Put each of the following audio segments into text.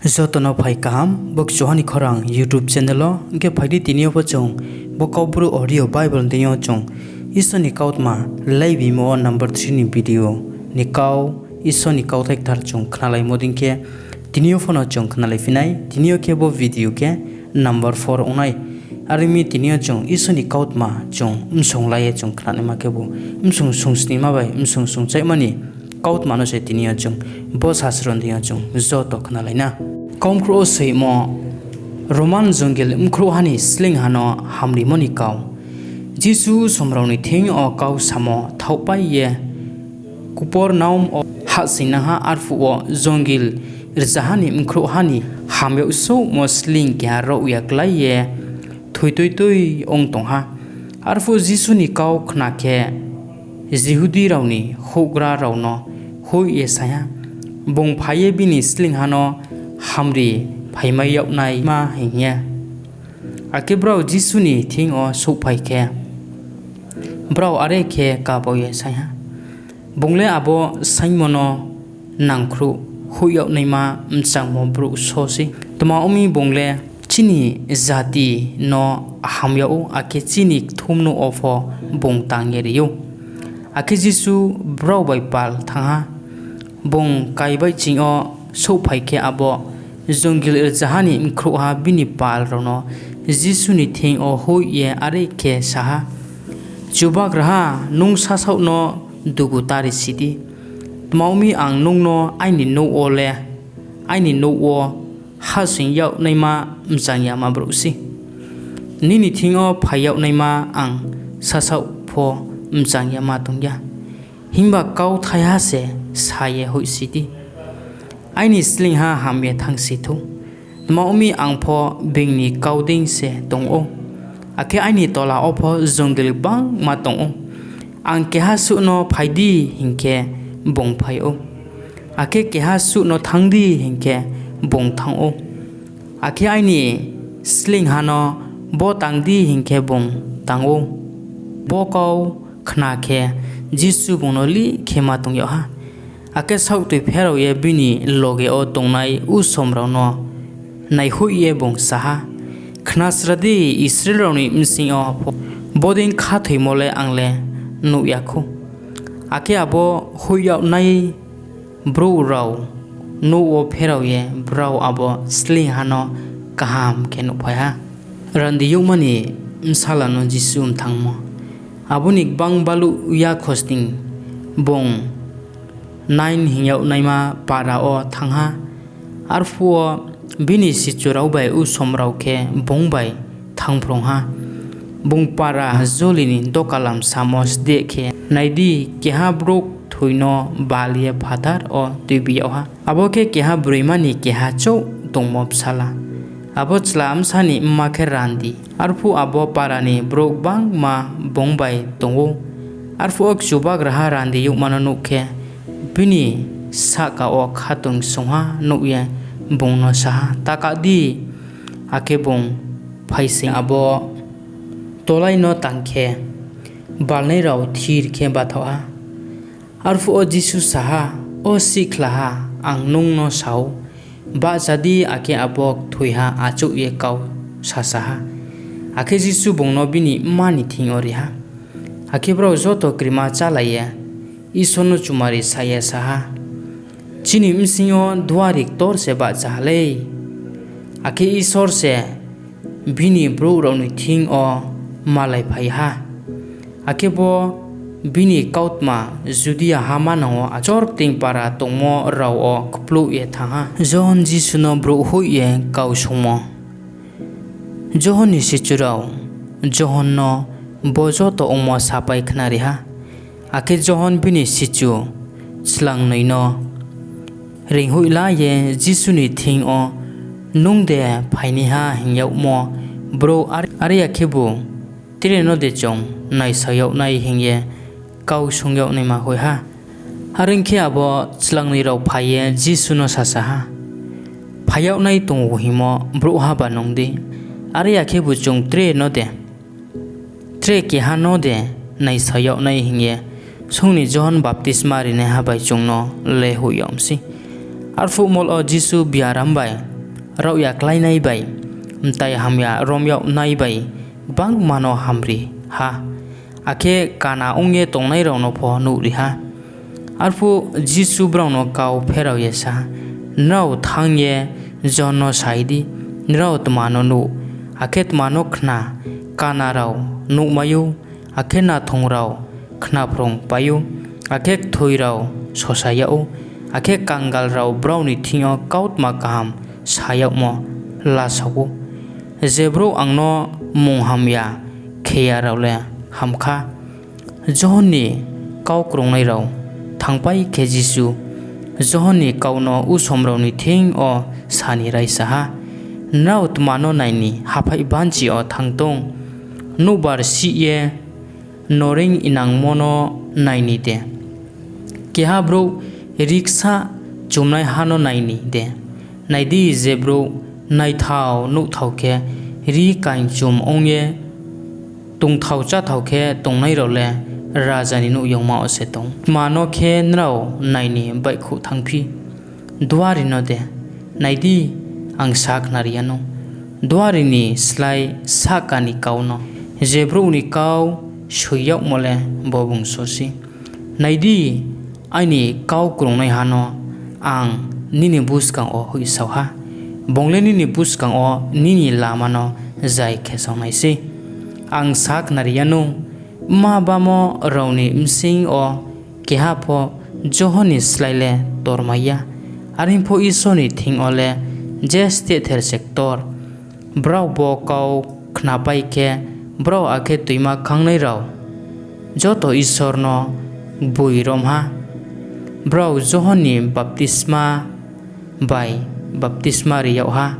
Jotono phai kaham bok johani khorang YouTube channel o ge phaidi tinio po chong bokobru audio Bible tinio chong isoni kautma laibi mo number 3 ni video ni kau isoni kauthai thar chong khnalai moding ke tinio phone chong khnalai finai tinio ke bo video ke number 4 onai arimi tinio chong isoni kautma chong umsong laye chong khnane ma ke bo umsong sungsni ma bai umsong sung chai mani kaut mano se tinio chung bos hasron tinio chung zo to khnalai na komkro sei mo roman jungle umkro hani sling hano hamri moni kau jisu somrauni thing o kau samo thaupai ye kupor naum o hasina ha arfu o jongil irjahani umkro hani hambe uso mo sling kya ro yaklai ye thui ong tong ha arfu jisu ni kau khna ke Jihudi rauni hogra rauno hoi esaya bong phaye bini sling hano hamri phaimai yaunai ma hingya ake brau jisuni thing o sopai ke brau are ke ka boye saya bongle abo saimono nangkhru hoi yaunai ma mchang mo bru sosi tuma umi bongle chini jati no hamyau ake chini thumno ofo bong tangeriyo ake jisu brau bai pal thanga bong kai bai ching o so phai ke abo jongil jahani mkhru ha bini pal rono jisu ni thing o hoi ye are ke saha jubak raha nung sa sau no dugu tari sidi maumi ang nung no aini no ole aini no o ha sing yau nai ma mchang ya ma brusi nini thing o phai yau nai ma ang sa sau pho mchang ya ma tung ya himba kau thaya se saye hoi sidi aini sling ha hamye thang sithu maumi angpho bingni kauding se tongo ake aini tola opho jongil bang ma tongo ang ke ha su no phaidi hingke bong phai o ake ke ha su no thangdi hingke bong thang o ake aini sling ha no bo tangdi hingke bong tango bo kau khna ke jisu bonoli khema tongyo ha ake sautui phero ye bini loge o tongnai u somrao no nai hu ye bong saha khnasradi israel roni msing o boding kha theimole angle nu yakhu ake abo huyau nai bro rau nu o phero ye brau abo sling hano kaham kenu phaya randi yumani msala no jisum thangmo abunik bang balu ya khosting bong 9 hingyau naima para o thangha arfuo bini sichurau bai u somrau ke bongbai thangprong ha bong para zolini dokalam samos dekhe naidi keha brok thuino balie phatar o tubiyo ha aboke keha bruimani keha chou tongmop sala abo chlam sani makhe randi arfu abo parani brok bang ma bongbai tongo arfu ok subak raha randi yuk mananu ke bini saka o khatung songha nuye bongno saha takadi ake bong phaising abo tolai no tangkhe balnai rau thir khe bathawa arfu o jisu saha o siklaha ang nung no sau ba jadi ake abok thuiha achu ye kau sasaha ake jisu bongno bini mani thing oriha ake bro joto krima chalaye isono chumari saya saha chini msingo duarik tor se ba chale ake isor se bini bro roni thing o malai phai ha ake bo bini kautma judia hamano achor ting para tongmo rao o khplu ye thanga jon jisuno bro hu ye kau sumo johon ni sichurao johon no bojo to omo sapai khnari ha ake johon bini sichu chlang noino ring huila ye jisuni thing o nungde phaini ha hingyau mo bro ari akhebu tireno de chong nai sayau nai hingye kau sungyau nei ma hoi ha haringkhe abo chlang ni rau phaye jisuno sasa ha phayau nai tongu himo bro ha banongdi ari akhebu chong tre no de tre ke ha no de nai sayau nai hingye sungni john baptisma rine ha bai chungno le huyamsi arfu mol o jisu biaram bai rau ya klai nai bai mtai hamya romyau nai bai bang mano hamri ha ake kana ongye tongnai rau no pho nu ri ha arfu jisu brau no kau pherau ye sa nau thangye jono saidi nrau tmano nu ake tmano khna kana rau nu mayu ake na thong rau khna prong payu ake thoi rau sosayau ake kangal rau brau ni thingo kaut ma kaham sayau mo la sagu zebro angno mungham ya kheya rau le hamkha johni kau krongnai rau thangpai khe jisu johni kauno usomrau ni thing o sani rai saha nau tmano naini haphai banchi o thangtong nubar si ye noring inang mono naini de keha bro riksa chumnai hano naini de naidi zebro nai thau nu thau ke ri kain chum ongye tung thau cha thau ke tongnai ro le rajani nu yongma ose tong mano khe nrau naini bai khu thangphi duari no de naidi ang sak nariano duari ni slai sakani kauno zebro ni kau shuyak mole bobung sosi naidi aini kau krongnai hano ang nini buskang o hui sauha bongle nini buskang o nini lamano jai khesong naisi ang sak nariano ma bamo rauni msing o keha pho johoni slaile tormaya arin pho isoni thing ole jeste ther sector brau bo kau khnapai ke brau ake tuima khangnai rau joto isorno buirom ha brau johoni baptisma bai baptisma riyau ha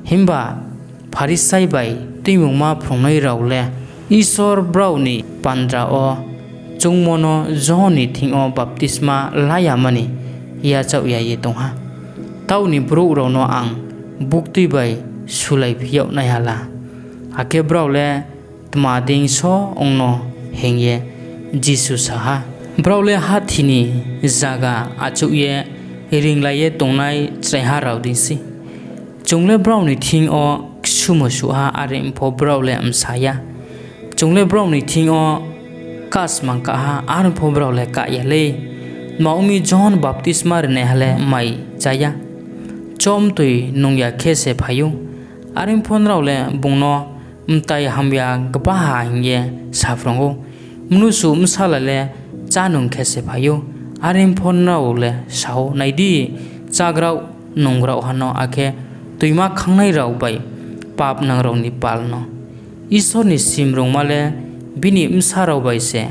himba pharisai bai tuimungma phrongnai rau le isor brau ni pandra o chungmono johoni thingo baptisma layamani ya chau ya ye tongha tauni bro ro no ang bukti bai sulai phiyau nai hala ake brau le tma ding so ongno hengye jisu saha brau le hathini jaga achu ye ringla ye tongnai chaiha rau dingsi chungle brau ni thing o sumo suha are impho brau le amsaya chungle brau ni thing o kas mangka ha ar pho brau le ka ya le maumi john baptisma ne hale mai chaya chom tui nungya khese phayu arim phon rau le bungno mtai hamya gpa ha hingye safrongo mnusu msala le chanung khese phayu arim phon rau le sao naidi chagrau nungrau hano akhe tuima khangnai rau bai pap nang rau ni palno isor ni simrong male bini msa rau bai se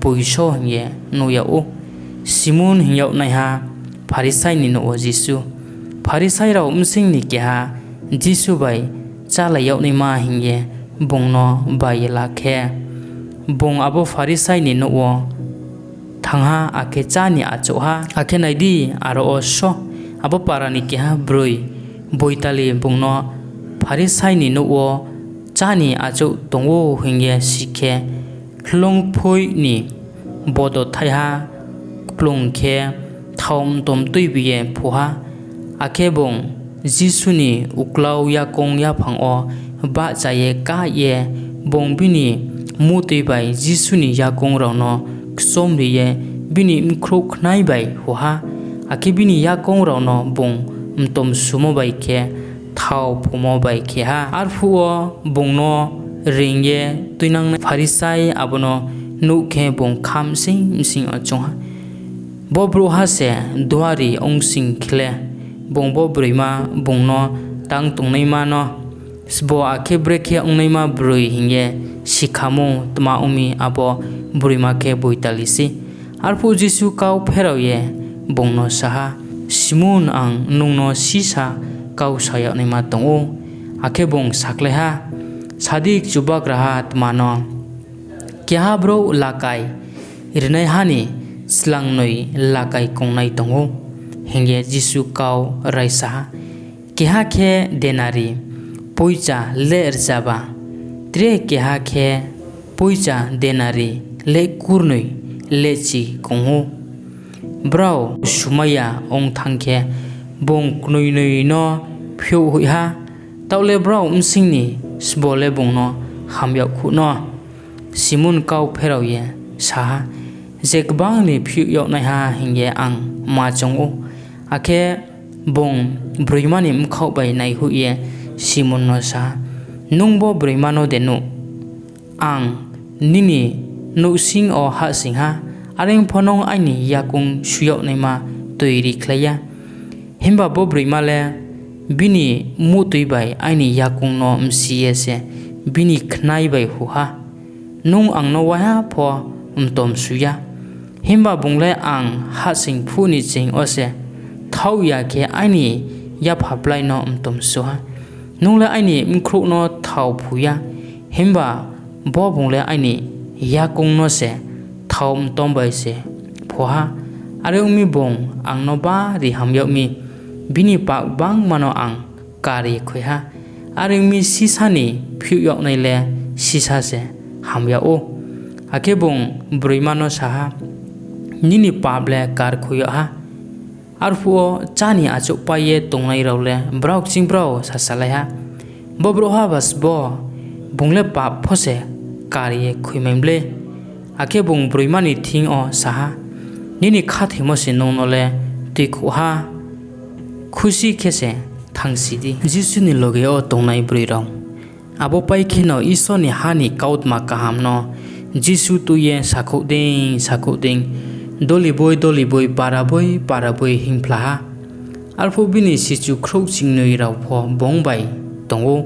boiso hingye nuya o simun hingyau nai ha pharisai ni no jisu pharisai rau umsing ni kya jisu bai chala yau ni ma hingye bongno bai la khe bong abo pharisai ni no o thangha ake chani acho ha ake naidi aro o so abo parani kya broi boitali bongno pharisai ni no o chani acho tongo hingye sikhe khlong phoi ni bodo thaiha klong khe thom tom tuibiye phuha ake bong jisuni uklau ya kong ya phang o ba chaye ka ye bong bini muti bai jisuni ya kong rau no ksom riye bini mkhro khnai bai huha ake bini ya kong rau no bong mtom sumo bai ke thau phumo bai ke ha ar phuo bong no ringye tuinang pharisai abono nu khe bong kham sing sing achong bobro ha se duari ongsing khle bongbo broima bongno tang tungnai ma no sbo akhe brekhe ongnai ma broi hingye sikhamu tma umi abo broima ke boitalisi arpu jisu kau pherau ye bongno saha simun ang nungno sisa kau saya nei ma tongo akhe bong sakle ha sadik jubak raha tma no kya bro lakai irnai hani slang noi lakai kongnai tongo hingye jisu kau raisa keha khe denari poicha le rjaba tre keha khe poicha denari le kurnoi lechi kongho brau sumaya ong thangkhe bong knoi noi no phiu hui ha tau le brau sing ni sbole bung no ham yau khu no simun kau pherau ye sa jek bang ni phiu yau nai ha hingye ang ma chong u ake bong broimani mkhau bai nai hu ye simun no sa nungbo broimano denu ang nini no sing o ha sing ha areng phonong aini yakung suyau nai ma toiri khlaya himba bo broima le bini mu tui bai aini yakung no msie se bini khnai bai hu ha nung ang no wa ha pho tom suya himba bungle ang ha sing phu ni ching o se thau ya ke aini ya phaplai no tom su ha nung le aini mkhru no thau phu ya himba bo bungle aini yakung no se thau tom bai se pho ha are umi bong ang no ba ri ham yau mi bini pak bang mano ang kari khoi ha are mi sisa ni phiu yok nai le sisa se ham ya o ake bong broimano sa ha nini pable kar khoyo ha ar fu chani achu pa ye tongnai raule brau ching brau sa salai ha bo bro ha bas bo bungle pa phose kari ye khoi memble ake bong broimani thing o sa ha nini kha thimo se nong no le ti khu ha खुशी खेसे थांसिदि जिसुनि लगे ओ तंनाय ब्रैराव आबो पाइखेनो ईश्वरनि हानि काउटमा काहामनो जिसु तुये साखौदें दलि बय पाराबय हिंफ्ला आरफो बिनि सिचु ख्रौ चिंनै राव फ बंबाय दंगो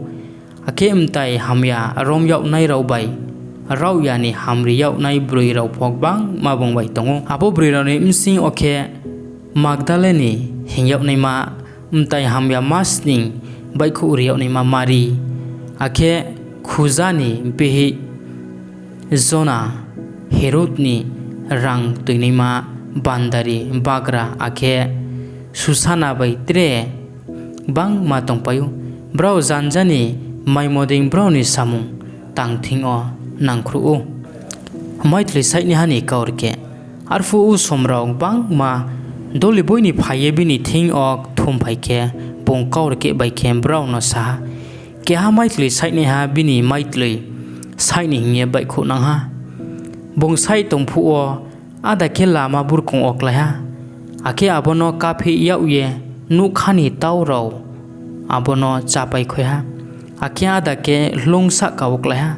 आखे एमताय हामया रम यावनाय रावबाय राव यानि हामरि यावनाय ब्रैराव फकबां मा बंबाय दंगो आबो ब्रैरावनि मिसिं ओखे मागदालेनि हिंयाव नैमा उमताय हामया मासनिं बाइखौ उरियाव नैमा मारि आखे खुजानि बेहि जना हेरोदनि रां तैनैमा बान्दारि बाग्रा आखे सुसाना बै त्रे बां मा तंपायु ब्राव जानजानि माइमदिं ब्रावनि सामुं तांथिं अ नांख्रु उ माइथ्रि साइनि हानि कावरके आरफु उ समराव बां मा दलि बयनि फाये बिनि थिं अक थुम फाइके बंकावर के बाइके ब्राव न सा के हा माइथ्लि साइनि हा बिनि माइथ्लि साइनि हिंगे बाइखौ नांहा बंसाइ तंफु अ आदा के लामा बुरखं अक्लाया आखे आबनो काफे याउये नुखानि तावराव आबनो चापाइ खया आखे आदा के लंसा कावक्लाया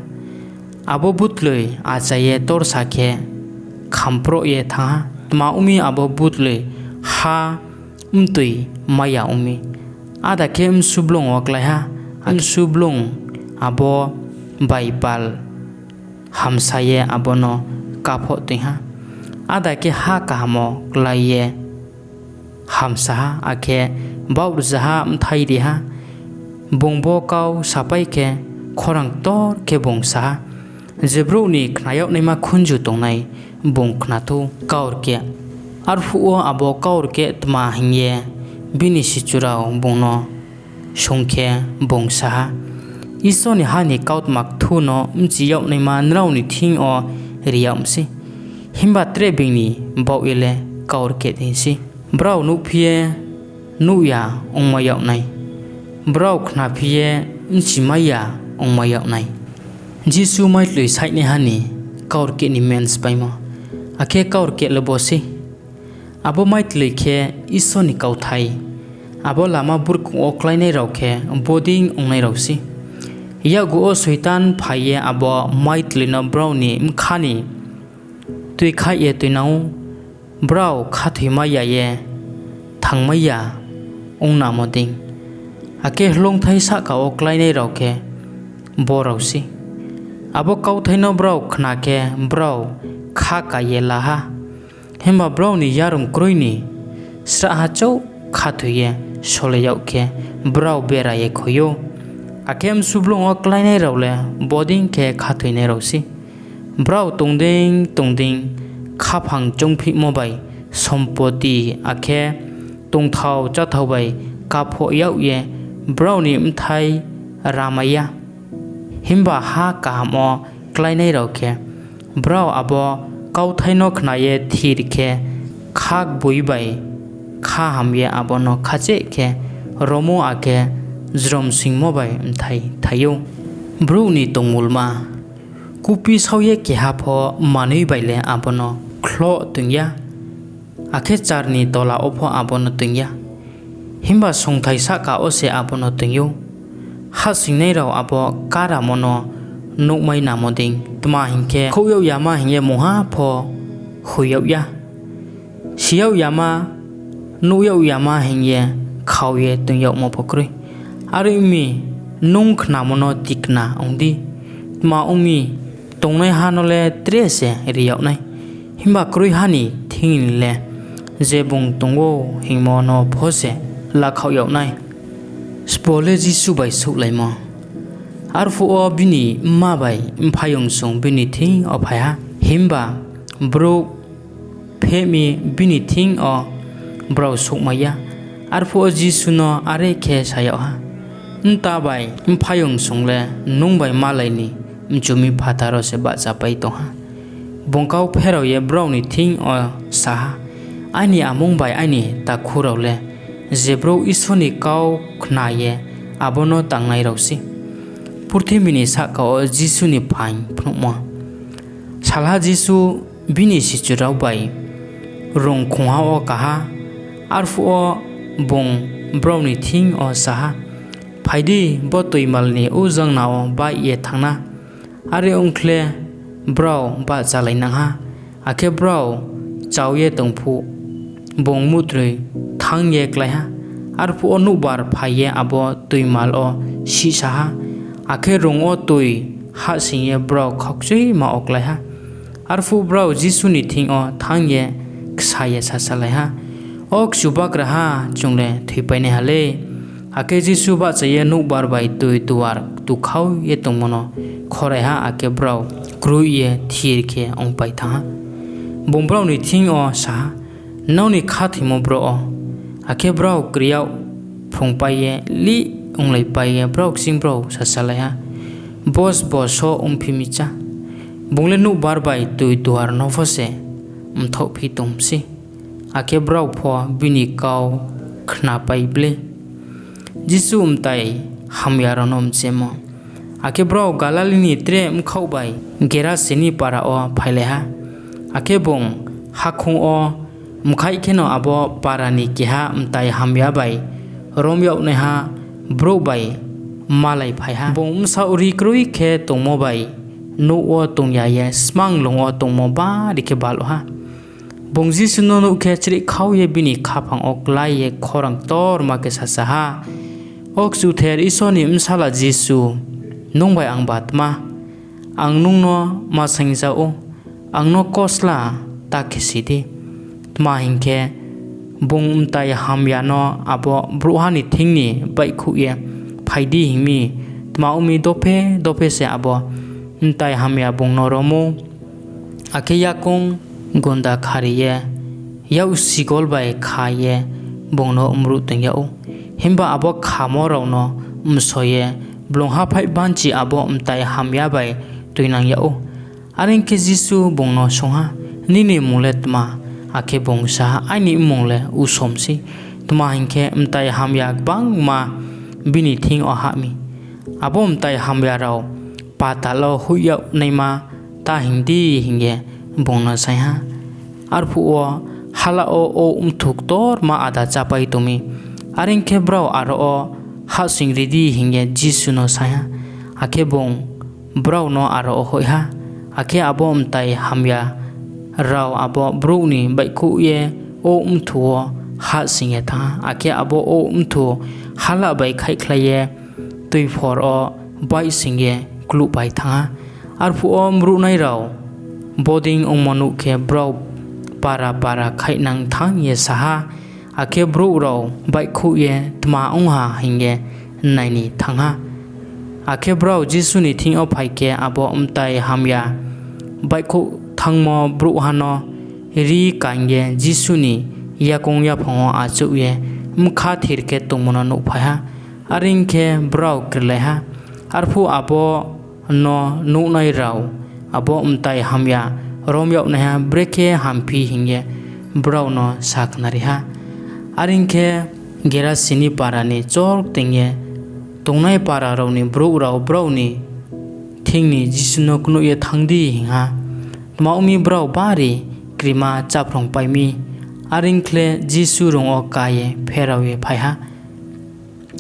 आबो बुतलै आचाये तोरसाखे खामप्रो ये था मा उमि आबो बुतलै हा उमतुई माया उमि आदा के सुब्लं अक्लाया सुब्लं आबो बाइपाल हामसाये आबनो काफो तिहा आदा के हा कामो क्लाये हामसा आखे बाउरजाहा थाइरिहा बंबो काव सापाइ के खरां तोर के बंसा जेब्रौनि खनायाव नैमा खुनजु तंनाय बंखनाथौ कावरके आरफुओ आबो कावरके तमा हिंगे बिनि सिचुराव बंनो संखे बंसा ईश्वरनि हानि काउटमाक थुनो मजियाव नैमा नरावनि थिं अ रियामसि हिमबा त्रे बिंनि बावइले कावरके दिसि ब्राव नुफिये नुया अंमायाव नाय ब्राव खनाफिये मचिमाया अंमायाव नाय जिसु माइथ्लि साइनि हानि कावरके नि मेन्स बाइमो आखे कावरके लबोसि आबो माइथ्लि खे ईश्वरनि काउथाय आबो लामा बुरखं अक्लायनाय रावखे बदिं अंनाय रावसि या गो सैतान फाये आबो माइथ्लि न ब्रावनि मखानि तुइखाये तुइनाव ब्राव खाथैमाया ये थांमाया अंनामदिं आखे हलंथाय साका अक्लायनाय रावखे बरावसि आबो काउथायनो ब्राव खनाके ब्राव खाकाये लाहा हेमा ब्रावनि यारुं क्रयनि स्राहाचौ खाथुये सलेयावखे ब्राव बेराये खयो आखेम सुब्लं अक्लायनाय रावले बदिं के खाथैनाय रावसि ब्राव तंदिं खाफां चंफि मबाय सम्पति आखे तंथाव चाथावबाय काफो यावये ब्रावनि मथाय रामाया हिमबा हा कामो क्लायनाय रावखे ब्राव आबो काउथायनो खनाये थिरखे खाक बुइबाय खा हामये आबोनो खाचे के रमो आखे Jrom sing mo bai thai thayo bro ni tongmul ma kupi sauye ke ha pho manui bai le abono khlo tungya akhe charni tola opho abono tungya himba songthai sa ka ose abono tungyo ha singnei raw abo kara mono nokmai namoding tma hingke khoyau yama hingye moha pho huyau ya siau yama nuyau yama hingye khawye tungyau mo phokrui ari mi nung khna mono tikna ongdi tma umi tongnai hanole trese riyau nai himba krui hani thing le jebung tongo hingmo no phose la khawyau nai spole jisu bai sok laimo arfu o bini ma bai mphayong song bini thing o phaya himba bro phemi bini thing o bro sok maya arfu o jisu no are khe sayau ha nta bai mphayong song le nung bai malai ni mchumi phataro se ba chapai to ha bongkau phero ye bro ni thing o sa ani amung bai ani ta khurau le jebro isoni kau khna ye abono tangnai rosi purthimini sa ka o jisu ni phain phmo salha jisu bini sichurau bai rong khwa o kaha arfu o bong bro ni thing o sa phaidi botoi malni ujang nao ba ye thangna are ongkle bro ba chalai nang ha ake bro chawye tongphu bong mutrei thang ye klai ha arpu onu bar phaye abo tuimal o si sa ha ake rong o tui ha singye bro khokchei ma oklai ha arfu bro jisu ni thing o thang ye ksaye sa salai ha ok subak raha chungle thipaine hale ake jisu ba chaye nu bar bai tui tuar tu khau ye tongmono khore ha ake bro kru ye thir ke ong pai tha bong bro ni thing o sa noni khathimo bro o ake bro kriau phung pai ye li ong lai pai ye bro sing bro sa sala ha boss so ong phimi cha bongle nu bar bai tui tuar no phose tho phi tum si ake bro pho bini kau khna pai ble jisu tai hamyaronom chemo ake bro galalini tre khau bai gera seni para o phaile ha ake bong hakhung o mkhai kheno abo parani keha mtai hamya bai romyau ne ha bro bai malai phai ha bong sauri krui khe tongmo bai no o tongya ye smang longo tongmo ba dikhe balo ha bongji suno no khe chri khau ye bini khaphang ok lai ye khorang tor ma ke sa ha ok su ther isoni msala jisu nongbai ang batma ang nungno ma sangja o ang no kosla ta khesidi tma hingke bong tai hamya no abo bruhani thingni bai khu ye phaidi hingmi tma umi dope se abo tai hamya bong no romo ake yakong gonda khariye yau sigol bai khaye bong no umru tengya o himba abo khamo ro no msoye blongha phai banchi abo mtai hamya bai tuinang ya o areng ke jisu bongno songha nini muletma ake bongsa ani mongle usomsi tuma hingke mtai hamya bang ma bini thing o hami abo mtai hamya raw patalo huya neima ta hindi hinge bongna saiha arpu o hala o umthuk tor ma ada chapai tumi areng ke bro aro o ha singridi hinge jisu no saya ake bong bro no aro hoi ha ake abo mtai hamya raw abo bro ni bai khu ye o umthuo ha singe tha ake abo o umthu hala bai khai khlaye tui for o bai singe klu bai tha arfu o mru nai raw boding ongmanu ke bro para khai nang thang ye saha ake bro raw bai khu ye tma ongha hinge naini thanga ake bro jisu ni thing o phaike abo umtai hamya bai khu thangmo bro hano ri kangye jisu ni yakong ya phongo achu ye mkha thirke tongmono no phaya aringke bro krle ha arfu abo no nu nai raw abo umtai hamya romyau na ha breke hampi hinge bro no saknari ha aringke gera sini parani chor tengye tongnai para rauni brau ni thingni jisuno kuno ye thangdi hinga maumi brau bari krima chaprong paimi aringkle jisu rongo kaye pherawe phaiha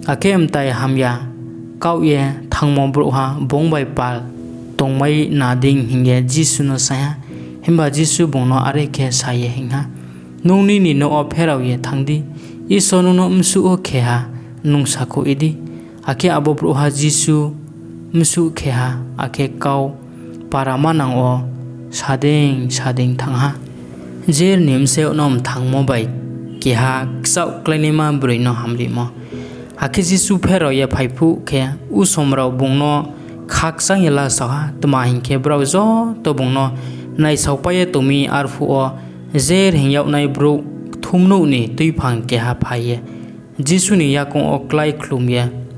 akem tai hamya kauye thangmo broha bongbai pal tongmai nading hinge jisu no saya himba jisu bongno areke saye hinga nungni ni no pherawe thangdi isono no msu o kheha nungsako idi ake abo broha jisu msu kheha ake kau paramanang o sadeng thangha jer nimse onom thangmo bai keha ksau kleinima broino hamrimo ake jisu phero ye phaipu khe usomrao bungno khaksang yela saha tma hingke brau zo to bungno nai saupaye tumi arfu o jer hingyau nai bro thumnu ni tuiphang keha phaye jisu ni yakong o klai khlumye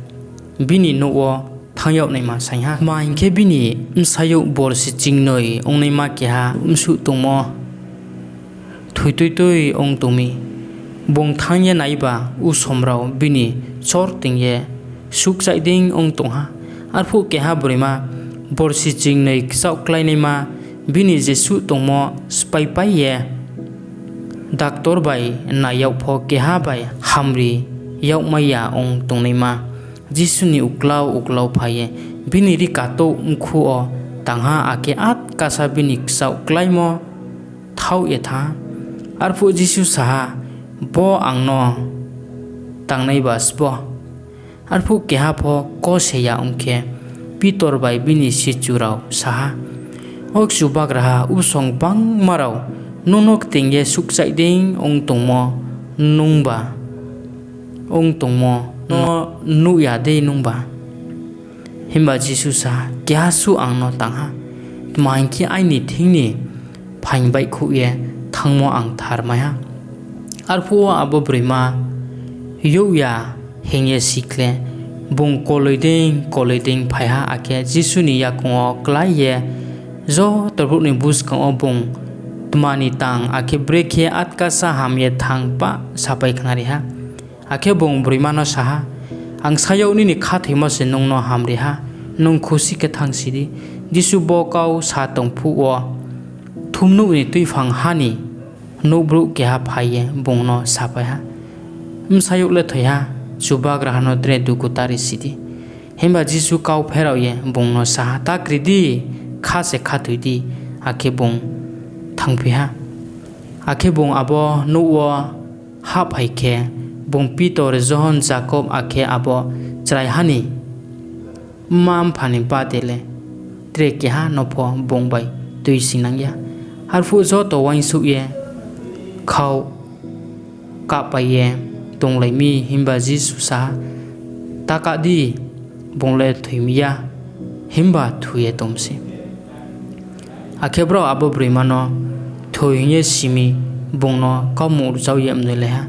bini no o thangyau nai ma saiha ma hingke bini msayu bor si chingnoi ongnai ma keha umsu tungmo thuitui ong tumi bong thangye naiba usomrao bini chor tingye suksaiding ong tongha arfu keha burima borsi chingnei ksau klainai ma bini jesu tongmo spaipai ye doctor bai na yau pho keha bai hamri yau maya ong tongnai ma jisu ni uklau phaye bini ri kato ungkhu o tangha ake at kasa bini ksau klaimo thau etha arfu jisu saha bo angno tangnai bas bo arfu keha pho ko seya ongke pitor bai bini sichurau saha ok subak raha usong bang marau nunok tingye suksai ding ong tongmo nungba ong tongmo no nu ya de nungba himba jisu sa kya su angno tangha tmainki aini thingni phaingbai khu ye thangmo ang tharmaya arfu abo brima yuya hengye sikle bung koloiding phaiha ake jisu ni yakong klai ye zo torbu ni bus ka obung tmani tang ake breke atka sa hamye thang pa sapai khnari ha ake bung brima no saha ang sayau ni khathima se nongno hamri ha nong khusi ke thang sidi jisu bo kau sa tong phu o thumnu ni tuifang hani nubru ke ha phaiye bungno sapai ha msayuk le thoya subag rahano dre dukutari sidi hemba jisu kau pherau ye bungno sa ta kridi kha se khatudi ake bung thangpi ha ake bung abo nuwa ha phaike bung pitor john jacob ake abo chrai hani mam phani patele tre ke ha no pho bung bai tui sinangya harfu zo to wain su ye khau ka paye tonglai mi himba jisu sa taka di bongle thuimia himba thuye tomse akhebro abo bremano thoinye simi bongno kamur jawyam neleha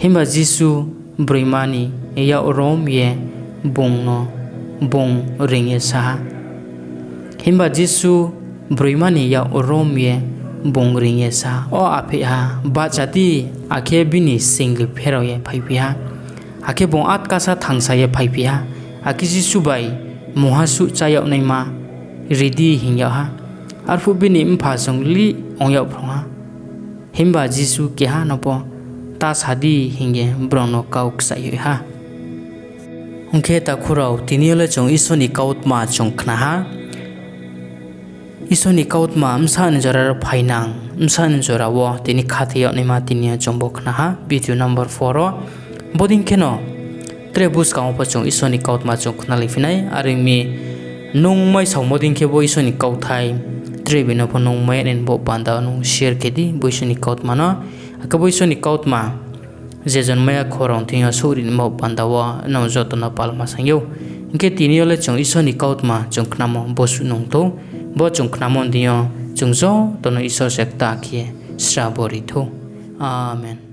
himba jisu bremani ya rom ye bongno bong ringe sa himba jisu bremani ya rom ye bong ringe sa o ape ha bachati akhe bini single phero ye phaipiha akhe bong at kasa thangsa ye phaipiha akisi subai mohasu chayau naima ready hingya ha arfu bini impha songli ongya phronga himba jisu ke ha nopo ta sadi hinge brono kauk sai ha ongke ta khurau tiniole chong isoni kautma chongkhna ha isoni kautma amsan jarar phainang amsan jorawo tini khathiya nima tinia chombokhna ha video number 4 boding keno trebus kaung pachong isoni kautma chongkhna lifinai aringmi nongmai saumoding kebo isoni kauthai trebino phonongmai nen bo panda nong share kedi boisoni kautma no akabo isoni kautma jejon maya khorong tinga surin mo pandawa no jotona palma sangyo inke tiniole chong isoni kautma chongkhnamo bosu nongto bo chongkhnamon dio chungzo tono iso sekta khie srabori tho amen.